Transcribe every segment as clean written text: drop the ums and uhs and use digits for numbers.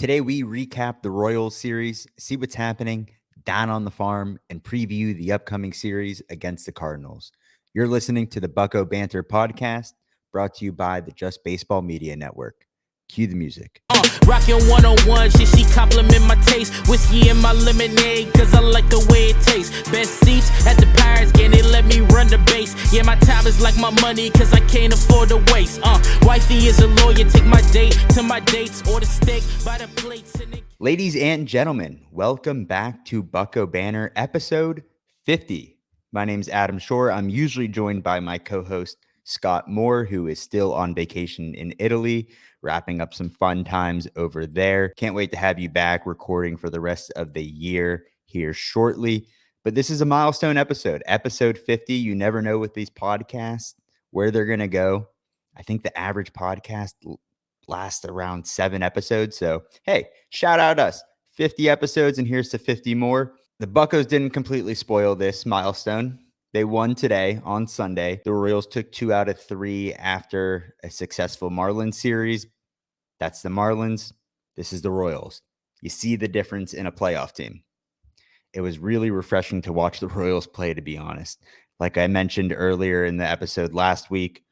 Today, we recap the Royals series, see what's happening down on the farm, and preview the upcoming series against the Cardinals. You're listening to the Bucko Banter podcast, brought to you by the Just Baseball Media Network. Cue the music. Rockin' 101, she compliment my taste. Whiskey in my lemonade, cause I like the way it tastes. Best seats at the Pirates, can they let me run the base? Yeah, my time is like my money, cause I can't afford to waste. Wifey is a lawyer, take my date to my dates, or the steak by the plates. Ladies and gentlemen, welcome back to Bucko Banner, episode 50. My name's Adam Shore. I'm usually joined by my co-host, Scott Moore, who is still on vacation in Italy, wrapping up some fun times over there. Can't wait to have you back recording for the rest of the year here shortly. But this is a milestone episode, episode 50. You never know with these podcasts where they're going to go. I think the average podcast lasts around 7 episodes. So, hey, shout out us. 50 episodes, and here's to 50 more. The Buccos didn't completely spoil this milestone. They won today on Sunday. The Royals took 2 out of 3 after a successful Marlins series. That's the Marlins. This is the Royals. You see the difference in a playoff team. It was really refreshing to watch the Royals play, to be honest. Like I mentioned earlier in the episode last week,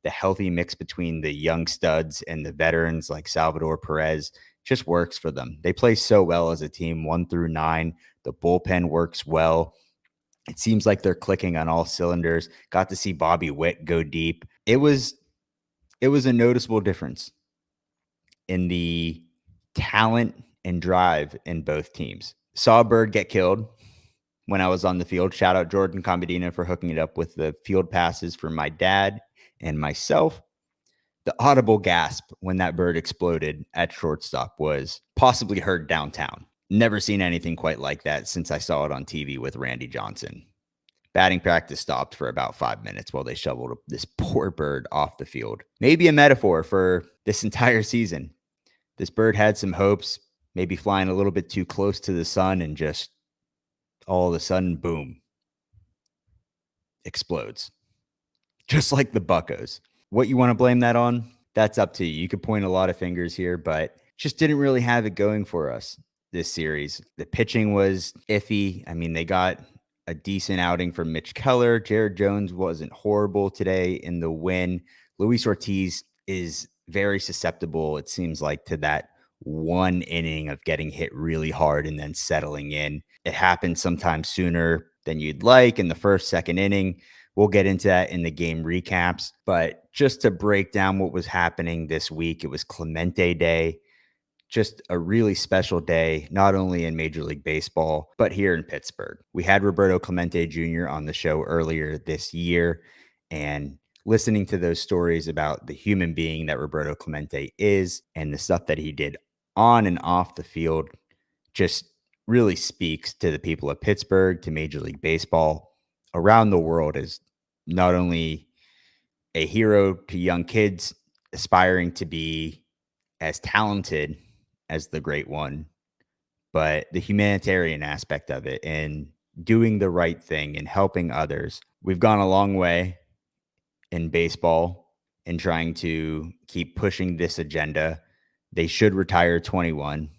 the healthy mix between the young studs and the veterans like Salvador Perez just works for them. They play so well as a team, 1 through 9. The bullpen works well. It seems like they're clicking on all cylinders. Got to see Bobby Witt go deep. It was a noticeable difference in the talent and drive in both teams. Saw a bird get killed when I was on the field. Shout out Jordan Combadino for hooking it up with the field passes for my dad and myself. The audible gasp when that bird exploded at shortstop was possibly heard downtown. Never seen anything quite like that since I saw it on TV with Randy Johnson. Batting practice stopped for about 5 minutes while they shoveled this poor bird off the field. Maybe a metaphor for this entire season. This bird had some hopes, maybe flying a little bit too close to the sun, and just all of a sudden, boom, explodes. Just like the Buccos. What you want to blame that on? That's up to you. You could point a lot of fingers here, but just didn't really have it going for us this series. The pitching was iffy. I mean, they got a decent outing from Mitch Keller. Jared Jones wasn't horrible today in the win. Luis Ortiz is very susceptible, it seems like, to that one inning of getting hit really hard and then settling in. It happens sometimes sooner than you'd like in the first, second inning. We'll get into that in the game recaps. But just to break down what was happening this week, it was Clemente Day. Just a really special day, not only in Major League Baseball, but here in Pittsburgh. We had Roberto Clemente Jr. on the show earlier this year, and listening to those stories about the human being that Roberto Clemente is and the stuff that he did on and off the field just really speaks to the people of Pittsburgh, to Major League Baseball around the world, as not only a hero to young kids aspiring to be as talented as the great one, but the humanitarian aspect of it and doing the right thing and helping others. We've gone a long way in baseball in trying to keep pushing this agenda. They should retire 21.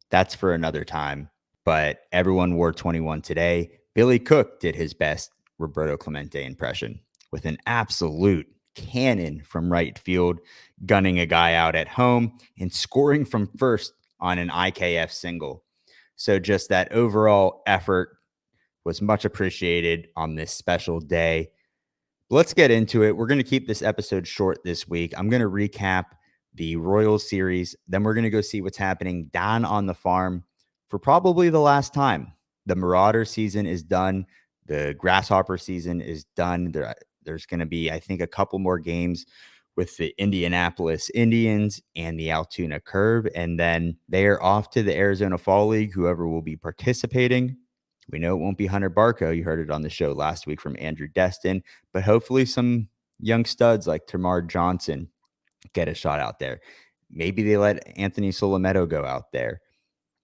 That's for another time, but everyone wore 21 today. Billy Cook did his best Roberto Clemente impression with an absolute cannon from right field, gunning a guy out at home and scoring from first on an IKF single. So just that overall effort was much appreciated on this special day. Let's get into it. We're going to keep this episode short this week. I'm going to recap the Royals series. Then we're going to go see what's happening down on the farm for probably the last time. The Marauder season is done. The Grasshopper season is done. There's going to be, I think, a couple more games with the Indianapolis Indians and the Altoona Curve. And then they are off to the Arizona Fall League, whoever will be participating. We know it won't be Hunter Barco. You heard it on the show last week from Andrew Destin, but hopefully some young studs like Tamar Johnson get a shot out there. Maybe they let Anthony Solometo go out there.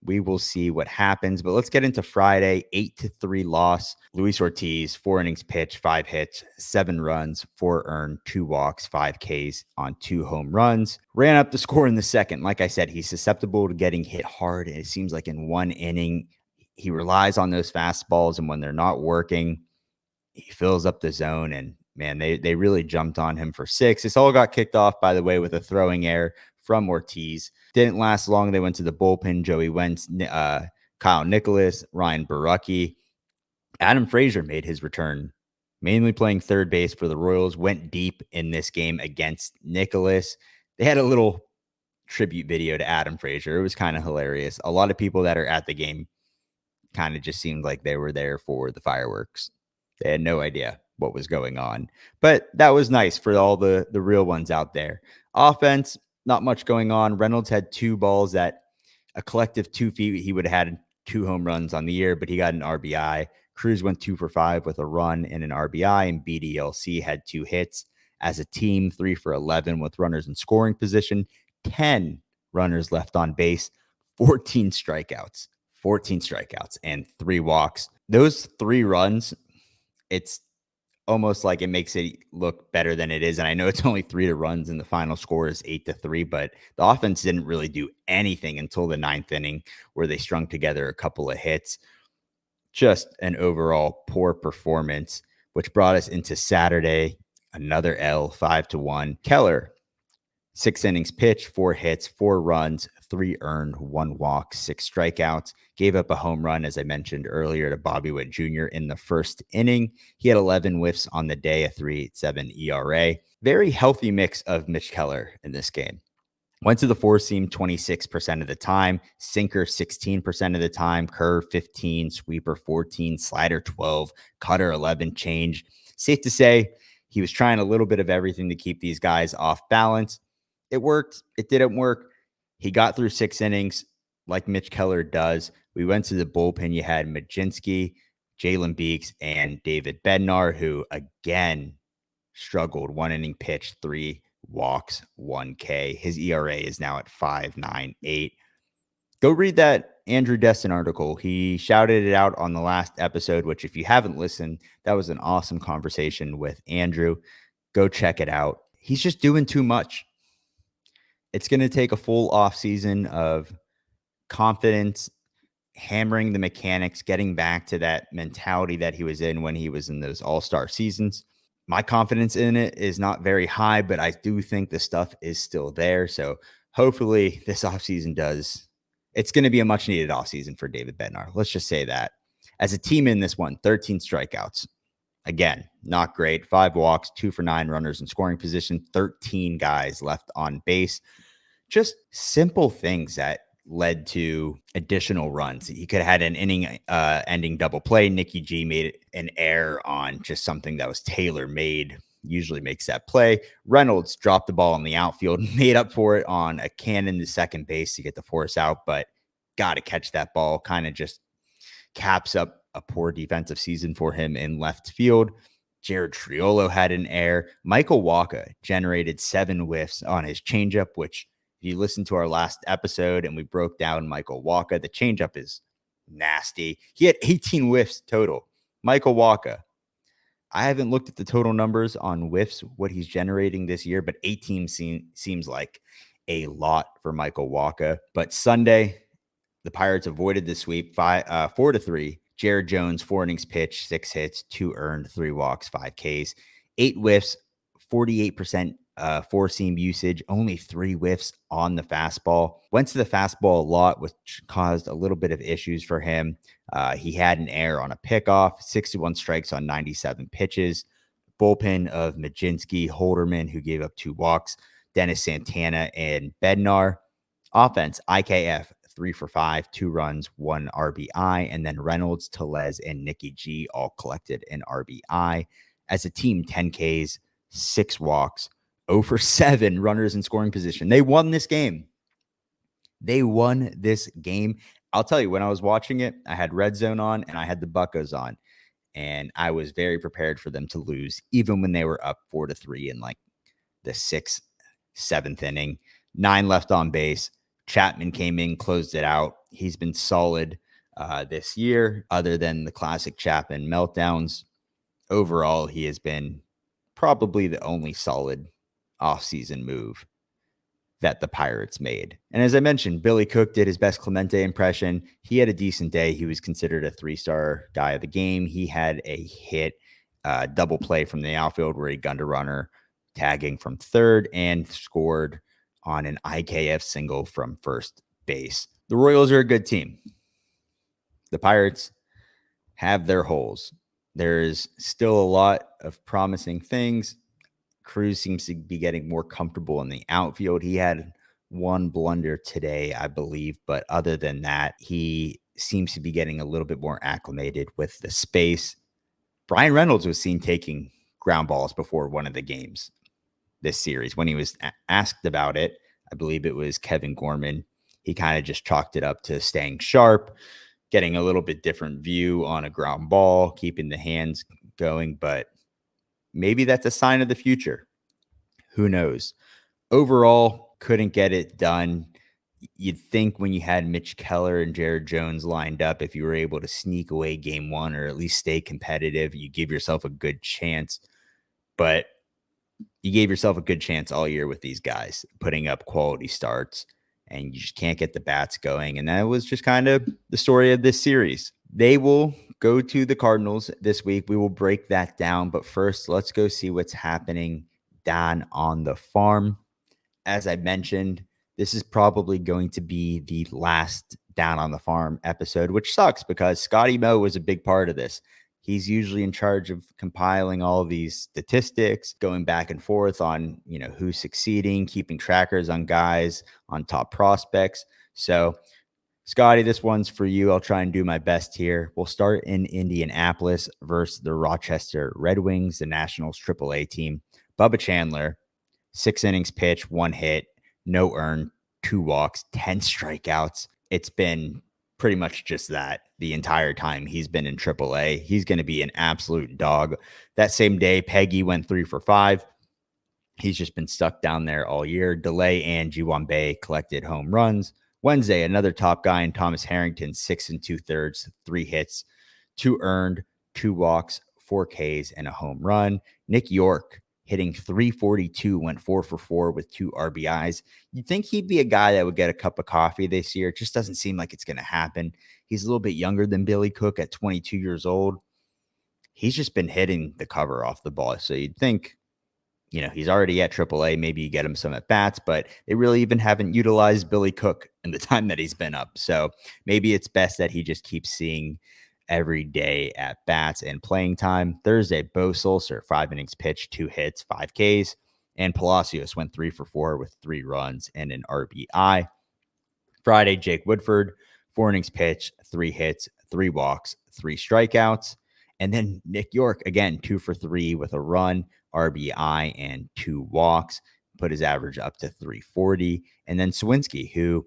We will see what happens. But let's get into Friday. 8-3 loss. Luis Ortiz, 4 innings pitched, 5 hits, 7 runs, 4 earned, 2 walks, 5 Ks on 2 home runs. Ran up the score in the second. Like I said, he's susceptible to getting hit hard. And it seems like in one inning, he relies on those fastballs. And when they're not working, he fills up the zone. And man, they really jumped on him for 6. This all got kicked off, by the way, with a throwing error from Ortiz. Didn't last long. They went to the bullpen. Joey Wentz, Kyle Nicholas, Ryan Barucki. Adam Frazier made his return, mainly playing third base for the Royals, went deep in this game against Nicholas. They had a little tribute video to Adam Frazier. It was kind of hilarious. A lot of people that are at the game kind of just seemed like they were there for the fireworks. They had no idea what was going on. But that was nice for all the real ones out there. Offense, not much going on. Reynolds had 2 balls at a collective 2 feet. He would have had 2 home runs on the year, but he got an RBI. Cruz went 2 for 5 with a run and an RBI, and BDLC had 2 hits. As a team, 3 for 11 with runners in scoring position, 10 runners left on base, 14 strikeouts, and 3 walks. Those 3 runs, it's almost like it makes it look better than it is. And I know it's only 3 runs and the final score is 8-3, but the offense didn't really do anything until the 9th inning where they strung together a couple of hits. Just an overall poor performance, which brought us into Saturday. Another L, 5-1. Keller, 6 innings pitched, 4 hits, 4 runs, 3 earned, 1 walk, 6 strikeouts. Gave up a home run, as I mentioned earlier, to Bobby Witt Jr. in the first inning. He had 11 whiffs on the day, a 3.87 ERA. Very healthy mix of Mitch Keller in this game. Went to the 4-seam 26% of the time, sinker 16% of the time, curve 15, sweeper 14, slider 12, cutter 11, change. Safe to say he was trying a little bit of everything to keep these guys off balance. It worked. It didn't work. He got through 6 innings like Mitch Keller does. We went to the bullpen. You had Majinski, Jalen Beeks, and David Bednar, who again struggled. 1 inning pitch, 3 walks, 1 K. His ERA is now at 5.98. Go read that Andrew Destin article. He shouted it out on the last episode, which if you haven't listened, that was an awesome conversation with Andrew. Go check it out. He's just doing too much. It's going to take a full off season of confidence, hammering the mechanics, getting back to that mentality that he was in when he was in those all-star seasons. My confidence in it is not very high, but I do think the stuff is still there. So hopefully this offseason does. It's going to be a much needed offseason for David Bednar. Let's just say that. As a team in this one, 13 strikeouts. Again, not great. 5 walks, 2 for 9 runners in scoring position, 13 guys left on base. Just simple things that led to additional runs. He could have had an inning ending double play. Nicky G made an error on just something that was tailor-made, usually makes that play. Reynolds dropped the ball in the outfield, made up for it on a cannon to second base to get the force out, but got to catch that ball. Kind of just caps up a poor defensive season for him in left field. Jared Triolo had an error. Michael Wacha generated 7 whiffs on his changeup, which if you listen to our last episode and we broke down Michael Wacha, the changeup is nasty. He had 18 whiffs total. Michael Wacha. I haven't looked at the total numbers on whiffs, what he's generating this year, but 18 seems like a lot for Michael Wacha. But Sunday, the Pirates avoided the sweep 4-3. Jared Jones, 4 innings pitched, 6 hits, 2 earned, 3 walks, 5 Ks, 8 whiffs, 48% 4-seam usage, only 3 whiffs on the fastball. Went to the fastball a lot, which caused a little bit of issues for him. He had an error on a pickoff, 61 strikes on 97 pitches. Bullpen of Majinski, Holderman, who gave up 2 walks, Dennis Santana, and Bednar. Offense, IKF, 3 for 5, 2 runs, 1 RBI, and then Reynolds, Tellez, and Nicky G all collected an RBI. As a team, 10 Ks, 6 walks, 0 for 7 runners in scoring position. They won this game. I'll tell you, when I was watching it, I had Red Zone on and I had the Buccos on, and I was very prepared for them to lose, even when they were up 4-3 in like the 6th, 7th inning. 9 left on base. Chapman came in, closed it out. He's been solid this year, other than the classic Chapman meltdowns. Overall, he has been probably the only solid offseason move that the Pirates made. And as I mentioned, Billy Cook did his best Clemente impression. He had a decent day. He was considered a 3-star guy of the game. He had a hit, double play from the outfield where he gunned a runner, tagging from third, and scored on an IKF single from first base. The Royals are a good team. The Pirates have their holes. There's still a lot of promising things. Cruz seems to be getting more comfortable in the outfield. He had one blunder today, I believe, but other than that, he seems to be getting a little bit more acclimated with the space. Brian Reynolds was seen taking ground balls before one of the games this series. When he was asked about it, I believe it was Kevin Gorman, he kind of just chalked it up to staying sharp, getting a little bit different view on a ground ball, keeping the hands going, but maybe that's a sign of the future. Who knows? Overall, couldn't get it done. You'd think when you had Mitch Keller and Jared Jones lined up, if you were able to sneak away game one or at least stay competitive, you give yourself a good chance. But you gave yourself a good chance all year with these guys putting up quality starts, and you just can't get the bats going. And that was just kind of the story of this series. They will go to the Cardinals this week. We will break that down. But first, let's go see what's happening down on the farm. As I mentioned, this is probably going to be the last Down on the Farm episode, which sucks because Scotty Moe was a big part of this. He's usually in charge of compiling all of these statistics, going back and forth on, who's succeeding, keeping trackers on guys, on top prospects. So, Scotty, this one's for you. I'll try and do my best here. We'll start in Indianapolis versus the Rochester Red Wings, the Nationals AAA team. Bubba Chandler, 6 innings pitched, 1 hit, no earned, 2 walks, 10 strikeouts. It's been pretty much just that the entire time he's been in AAA. He's going to be an absolute dog. That same day, Peggy went 3 for 5. He's just been stuck down there all year. Delay and Ji-Hwan Bae collected home runs. Wednesday, another top guy in Thomas Harrington, 6 2/3, 3 hits, 2 earned, 2 walks, 4 Ks, and a home run. Nick York hitting .342, went 4 for 4 with 2 RBIs. You'd think he'd be a guy that would get a cup of coffee this year. It just doesn't seem like it's going to happen. He's a little bit younger than Billy Cook at 22 years old. He's just been hitting the cover off the ball. So you'd think, he's already at AAA. Maybe you get him some at bats, but they really even haven't utilized Billy Cook in the time that he's been up. So maybe it's best that he just keeps seeing every day at bats and playing time. Thursday, Bo Sulcer, 5 innings pitched, 2 hits, 5 Ks, and Palacios went 3 for 4 with 3 runs and an RBI. Friday, Jake Woodford, 4 innings pitched, 3 hits, 3 walks, 3 strikeouts. And then Nick York, again, 2 for 3 with a run, RBI, and 2 walks, put his average up to .340. And then Sawinski, who,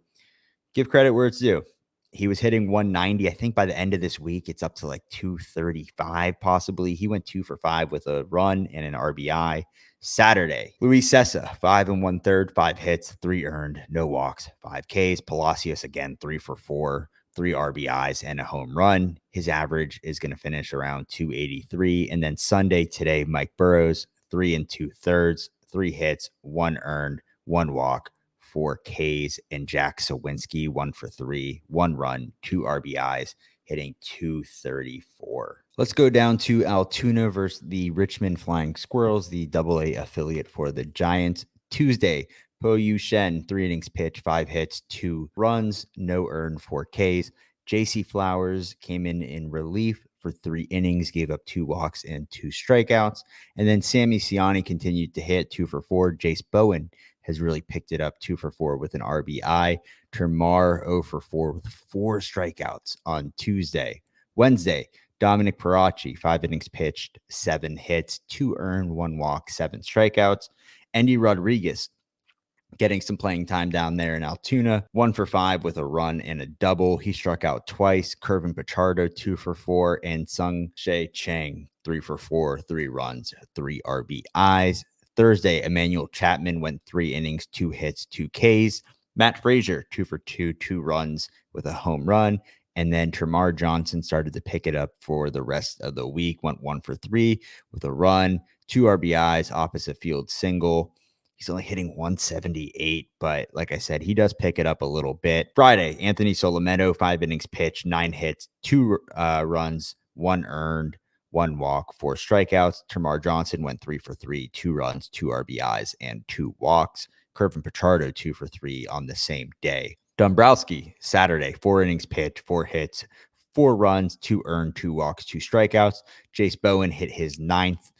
give credit where it's due, he was hitting 190. I think by the end of this week, it's up to like 235 possibly. He went 2 for 5 with a run and an RBI. Saturday, Luis Cessa, 5 1/3, 5 hits, 3 earned, no walks, 5 Ks. Palacios, again, 3 for 4, 3 RBIs, and a home run. His average is going to finish around 283. And then Sunday, today, Mike Burrows, 3 2/3, 3 hits, 1 earned, 1 walk, 4 Ks, and Jack Sawinski, 1 for 3, 1 run, 2 RBIs, hitting .234. Let's go down to Altoona versus the Richmond Flying Squirrels, the AA affiliate for the Giants. Tuesday, Po Yu Shen, 3 innings pitched, 5 hits, 2 runs, no earned, 4 Ks. JC Flowers came in relief for 3 innings, gave up 2 walks and 2 strikeouts. And then Sammy Siani continued to hit 2 for 4. Jace Bowen has really picked it up, 2 for 4 with an RBI. Termar 0 for 4 with 4 strikeouts on Tuesday. Wednesday, Dominic Parachi, 5 innings pitched, 7 hits, 2 earned, 1 walk, 7 strikeouts. Andy Rodriguez getting some playing time down there in Altoona, 1 for 5 with a run and a double. He struck out twice. Kervin Pichardo, 2 for 4, and Sung Shea Chang, 3 for 4, 3 runs, 3 RBIs. Thursday, Emmanuel Chapman went 3 innings, 2 hits, 2 Ks. Matt Frazier, 2 for 2, 2 runs with a home run. And then Termarr Johnson started to pick it up for the rest of the week, went 1 for 3 with a run, 2 RBIs, opposite field single. He's only hitting 178, but like I said, he does pick it up a little bit. Friday, Anthony Solimeno, 5 innings pitched, 9 hits, 2 runs, 1 earned, 1 walk, 4 strikeouts. Termarr Johnson went 3 for 3, 2 runs, 2 RBIs, and 2 walks. Kervin Pichardo, 2 for 3 on the same day. Dombrowski, Saturday, 4 innings pitched, 4 hits, 4 runs, 2 earned, 2 walks, 2 strikeouts. Jace Bowen hit his 9th,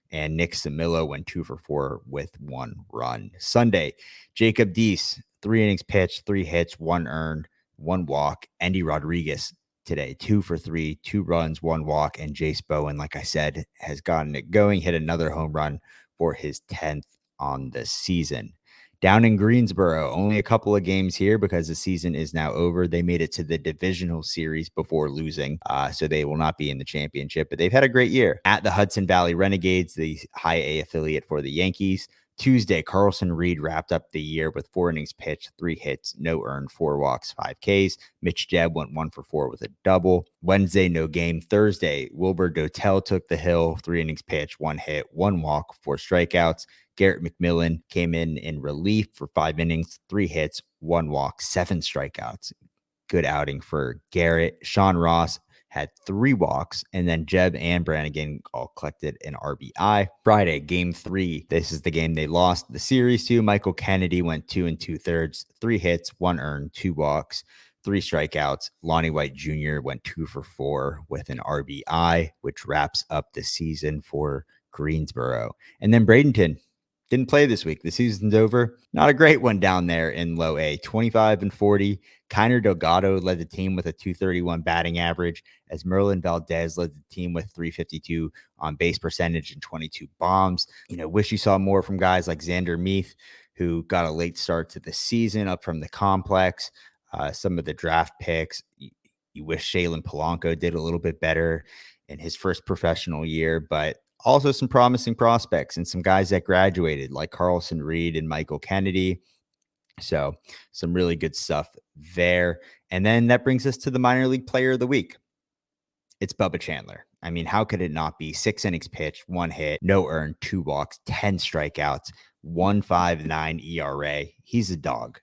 and Nick Samillo went 2 for 4 with 1 run. Sunday, Jacob Deese, 3 innings pitched, 3 hits, 1 earned, 1 walk. Endy Rodriguez today, 2 for 3, 2 runs, 1 walk. And Jace Bowen, like I said, has gotten it going, hit another home run for his 10th on the season. Down in Greensboro, only a couple of games here because the season is now over. They made it to the divisional series before losing, so they will not be in the championship, but they've had a great year. At the Hudson Valley Renegades, the high A affiliate for the Yankees, Tuesday, Carlson Reed wrapped up the year with 4 innings pitched, 3 hits, no earned, 4 walks, 5 Ks. Mitch Jebb went 1 for 4 with a double. Wednesday, no game. Thursday, Wilbur Dotel took the hill, 3 innings pitched, 1 hit, 1 walk, 4 strikeouts. Garrett McMillan came in relief for 5 innings, 3 hits, 1 walk, 7 strikeouts. Good outing for Garrett. Sean Ross had 3 walks, and then Jebb and Brannigan all collected an RBI. Friday, game 3. This is the game they lost the series to. Michael Kennedy went 2 2/3, 3 hits, 1 earned, 2 walks, 3 strikeouts. Lonnie White Jr. went 2 for 4 with an RBI, which wraps up the season for Greensboro. And then Bradenton didn't play this week. The season's over. Not a great one down there in low A. 25-40. Kiner Delgado led the team with a 231 batting average, as Merlin Valdez led the team with 352 on base percentage and 22 bombs. Wish you saw more from guys like Xander Meath, who got a late start to the season up from the complex. Some of the draft picks. You wish Shalen Polanco did a little bit better in his first professional year, but also some promising prospects and some guys that graduated like Carlson Reed and Michael Kennedy. So some really good stuff there. And then that brings us to the minor league player of the week. It's Bubba Chandler. I mean, how could it not be? 6 innings pitched, 1 hit, no earned, 2 walks, 10 strikeouts, 1.59 ERA. He's a dog.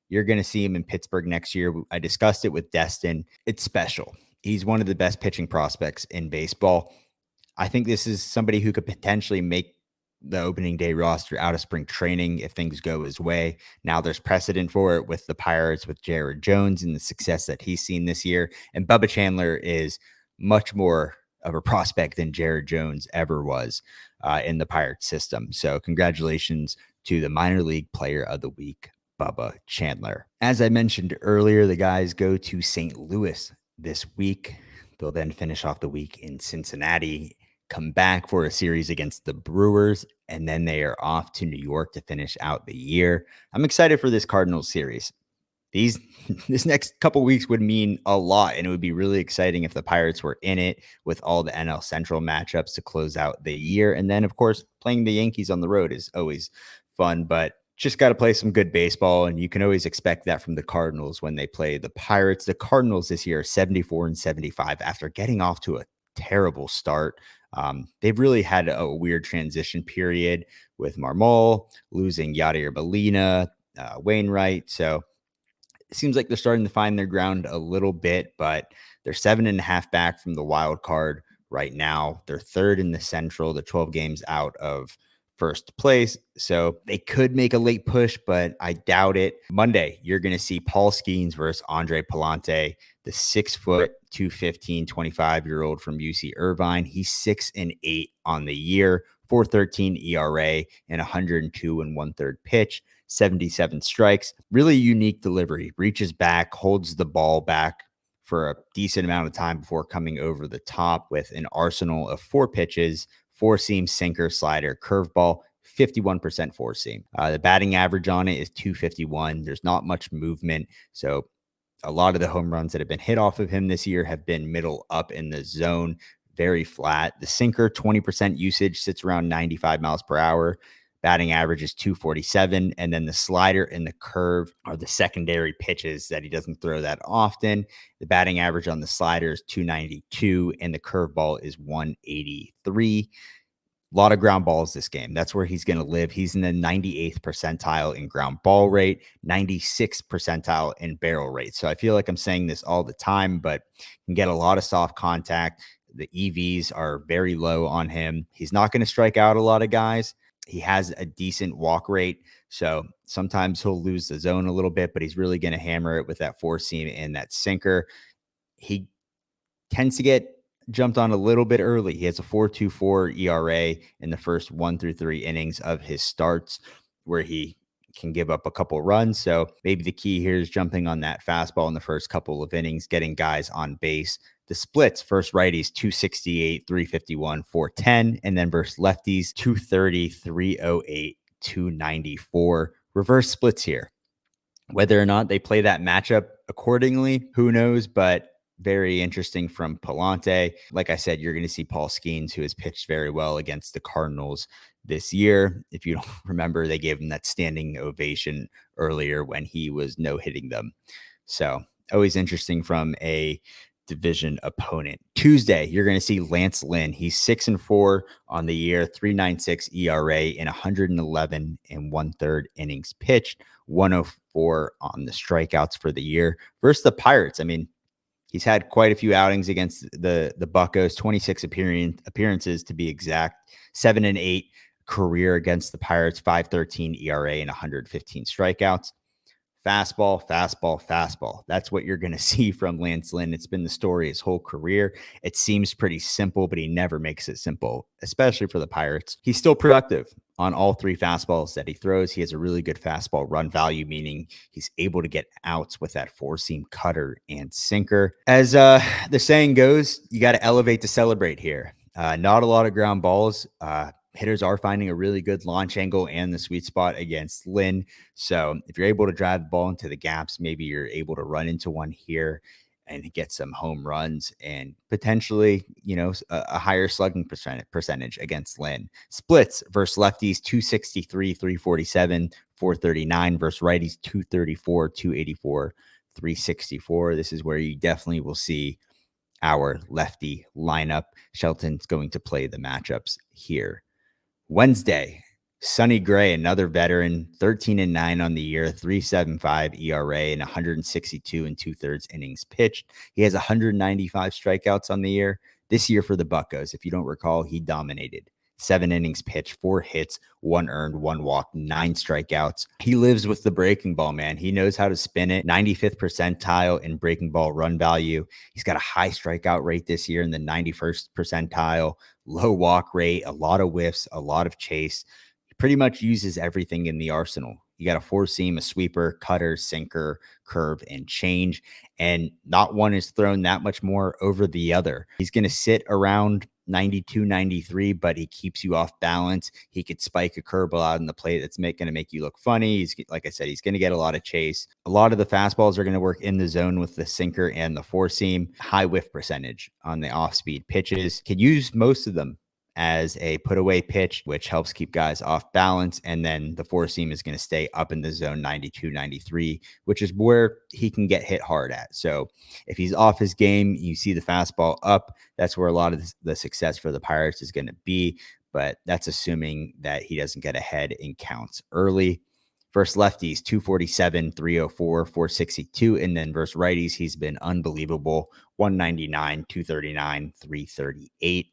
You're going to see him in Pittsburgh next year. I discussed it with Destin. It's special. He's one of the best pitching prospects in baseball. I think this is somebody who could potentially make the opening day roster out of spring training if things go his way. Now there's precedent for it with the Pirates, with Jared Jones and the success that he's seen this year. And Bubba Chandler is much more of a prospect than Jared Jones ever was in the Pirates system. So congratulations to the minor league player of the week, Bubba Chandler. As I mentioned earlier, the guys go to St. Louis this week. They'll then finish off the week in Cincinnati, come back for a series against the Brewers, and then they are off to New York to finish out the year. I'm excited for this Cardinals series. This next couple weeks would mean a lot, and it would be really exciting if the Pirates were in it with all the NL Central matchups to close out the year. And then, of course, playing the Yankees on the road is always fun, but just got to play some good baseball, and you can always expect that from the Cardinals when they play the Pirates. The Cardinals this year are 74-75 after getting off to a terrible start. They've really had a weird transition period with Marmol losing Yadier Molina, Wainwright. So it seems like they're starting to find their ground a little bit, but they're 7.5 back from the wild card right now. They're third in the Central. They're 12 games out of first place. So they could make a late push, but I doubt it. Monday, you're going to see Paul Skeens versus Andre Palante, the 6', 215, 25-year-old from UC Irvine. He's 6-8 on the year, 4.13 ERA, and 102 1/3 pitch, 77 strikes. Really unique delivery. Reaches back, holds the ball back for a decent amount of time before coming over the top with an arsenal of 4 pitches, 4-seam, sinker, slider, curveball, 51% 4-seam. The batting average on it is 251. There's not much movement. So a lot of the home runs that have been hit off of him this year have been middle up in the zone, very flat. The sinker, 20% usage, sits around 95 miles per hour. Batting average is 247. And then the slider and the curve are the secondary pitches that he doesn't throw that often. The batting average on the slider is 292 and the curveball is 183. A lot of ground balls this game. That's where he's going to live. He's in the 98th percentile in ground ball rate, 96th percentile in barrel rate. So I feel like I'm saying this all the time, but you can get a lot of soft contact. The EVs are very low on him. He's not going to strike out a lot of guys. He has a decent walk rate. So sometimes he'll lose the zone a little bit, but he's really going to hammer it with that four seam and that sinker. He tends to get jumped on a little bit early. He has a 4.24 ERA in the first 1 through 3 innings of his starts, where he can give up a couple runs. So maybe the key here is jumping on that fastball in the first couple of innings, getting guys on base. The splits, first righties 268, 351, 410, and then versus lefties 230, 308, 294. Reverse splits here. Whether or not they play that matchup accordingly, who knows, but very interesting from Palante. Like I said, you're going to see Paul Skeens, who has pitched very well against the Cardinals this year. If you don't remember, they gave him that standing ovation earlier when he was no-hitting them. So always interesting from a division opponent. Tuesday, you're going to see Lance Lynn. He's 6-4 on the year, 3.96 ERA in 111 and 1/3 innings pitched, 104 on the strikeouts for the year versus the Pirates. I mean, he's had quite a few outings against the Buccos, 26 appearances to be exact, 7-8 career against the Pirates, 5.13 ERA and 115 strikeouts. Fastball, fastball, fastball. That's what you're going to see from Lance Lynn. It's been the story his whole career. It seems pretty simple, but he never makes it simple, especially for the Pirates. He's still productive on all 3 fastballs that he throws. He has a really good fastball run value, meaning he's able to get outs with that four-seam cutter and sinker. As the saying goes, you got to elevate to celebrate here. Not a lot of ground balls. Hitters are finding a really good launch angle and the sweet spot against Lynn. So if you're able to drive the ball into the gaps, maybe you're able to run into one here and get some home runs and potentially, a higher slugging percentage against Lynn. Splits versus lefties, 263, 347, 439 versus righties, 234, 284, 364. This is where you definitely will see our lefty lineup. Shelton's going to play the matchups here. Wednesday, Sonny Gray, another veteran, 13-9 on the year, 3.75 ERA and 162 2/3 innings pitched. He has 195 strikeouts on the year. This year for the Buccos, if you don't recall, he dominated. 7 innings pitched, 4 hits, 1 earned, 1 walk, 9 strikeouts. He lives with the breaking ball, man. He knows how to spin it. 95th percentile in breaking ball run value. He's got a high strikeout rate this year in the 91st percentile, low walk rate, a lot of whiffs, a lot of chase. He pretty much uses everything in the arsenal. You got a four seam, a sweeper, cutter, sinker, curve, and change. And not one is thrown that much more over the other. He's going to sit around 92, 93, but he keeps you off balance. He could spike a curveball out in the plate that's going to make you look funny. He's, like I said, he's going to get a lot of chase. A lot of the fastballs are going to work in the zone with the sinker and the four seam. High whiff percentage on the off-speed pitches. Can use most of them as a put away pitch, which helps keep guys off balance. And then the four seam is going to stay up in the zone 92, 93, which is where he can get hit hard at. So if he's off his game, you see the fastball up, that's where a lot of the success for the Pirates is going to be. But that's assuming that he doesn't get ahead in counts early. Versus lefties, 247, 304, 462. And then versus righties, he's been unbelievable. 199, 239, 338.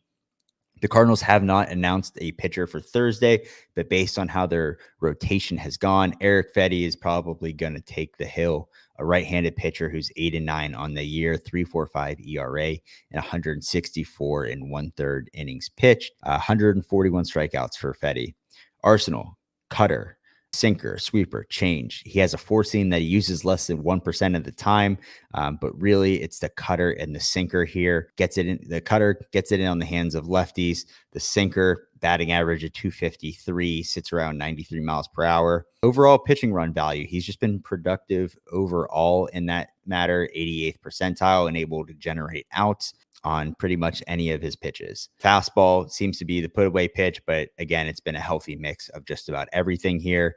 The Cardinals have not announced a pitcher for Thursday, but based on how their rotation has gone, Erick Fedde is probably going to take the hill. A right-handed pitcher who's 8-9 on the year, 3.45 ERA, and 164 1/3 innings pitched, 141 strikeouts for Fedde. Arsenal, cutter, sinker, sweeper, change. He has a four seam that he uses less than 1% of the time, but really it's the cutter and the sinker here. Gets it in. The cutter gets it in on the hands of lefties. The sinker, batting average of 253, sits around 93 miles per hour. Overall pitching run value, he's just been productive overall in that matter, 88th percentile and able to generate outs. on pretty much any of his pitches. Fastball seems to be the put away pitch, but again, it's been a healthy mix of just about everything here.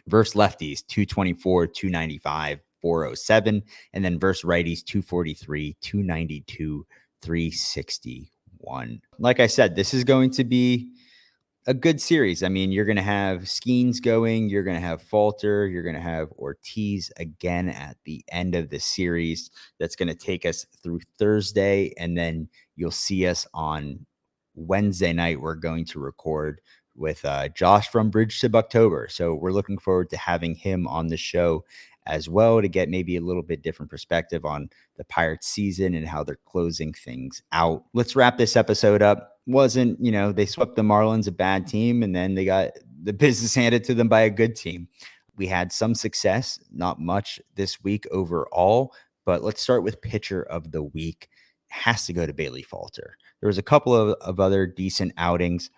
Versus lefties, 224, 295, 407, and then versus righties, 243, 292, 361. Like I said, this is going to be a good series. I mean, you're going to have Skeens going, you're going to have Falter, you're going to have Ortiz again at the end of the series. That's going to take us through Thursday, and then you'll see us on Wednesday night. We're going to record with Josh from Bridge to Bucktober. So we're looking forward to having him on the show as well to get maybe a little bit different perspective on the Pirates season and how they're closing things out. Let's wrap this episode up. Wasn't, they swept the Marlins, a bad team, and then they got the business handed to them by a good team. We had some success, not much this week overall, but let's start with pitcher of the week. It has to go to Bailey Falter. There was a couple of other decent outings.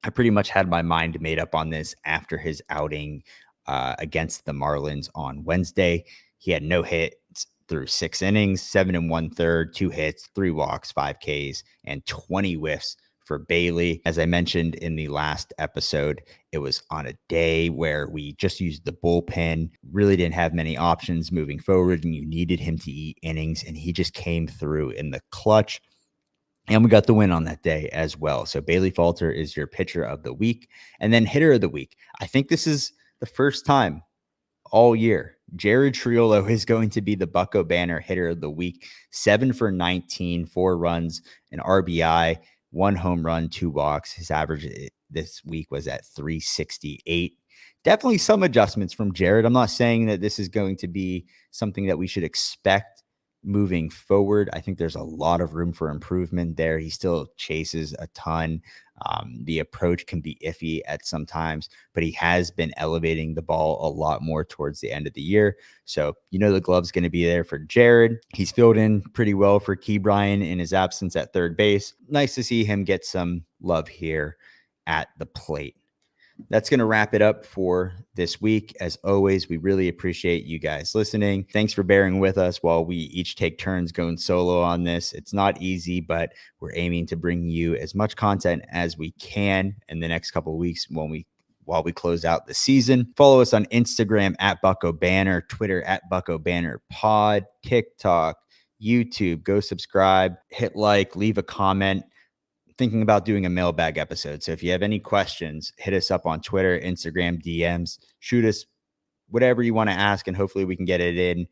I pretty much had my mind made up on this after his outing against the Marlins on Wednesday. He had no hits through 6 innings, 7 1/3, 2 hits, 3 walks, 5 Ks, and 20 whiffs for Bailey. As I mentioned in the last episode, it was on a day where we just used the bullpen, really didn't have many options moving forward, and you needed him to eat innings, and he just came through in the clutch. And we got the win on that day as well. So Bailey Falter is your pitcher of the week. And then hitter of the week. I think this is the first time all year Jared Triolo is going to be the Bucco Banner hitter of the week. 7 for 19, 4 runs, an RBI, 1 home run, 2 walks. His average this week was at 368. Definitely some adjustments from Jared. I'm not saying that this is going to be something that we should expect moving forward. I think there's a lot of room for improvement there. He still chases a ton. The approach can be iffy at some times, but he has been elevating the ball a lot more towards the end of the year. So, the glove's going to be there for Jared. He's filled in pretty well for Key Bryan in his absence at third base. Nice to see him get some love here at the plate. That's going to wrap it up for this week. As always, we really appreciate you guys listening. Thanks for bearing with us while we each take turns going solo on this. It's not easy, but we're aiming to bring you as much content as we can in the next couple of weeks while we close out the season. Follow us on Instagram at Bucco Banner, Twitter at Bucco Banner Pod, TikTok, YouTube. Go subscribe, hit like, leave a comment. Thinking about doing a mailbag episode. So if you have any questions, hit us up on Twitter, Instagram, DMs, shoot us whatever you want to ask, and hopefully we can get it in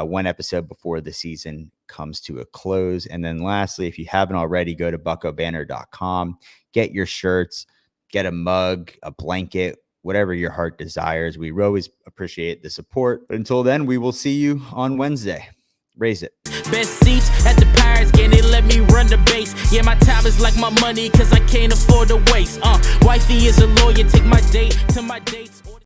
one episode before the season comes to a close. And then lastly, if you haven't already, go to buccobanner.com, get your shirts, get a mug, a blanket, whatever your heart desires. We always appreciate the support. But until then, we will see you on Wednesday. Raise it. Best seats at the Pirates game, they let me run the base. Yeah, my time is like my money, cause I can't afford to waste. Wifey is a lawyer, take my date to my dates.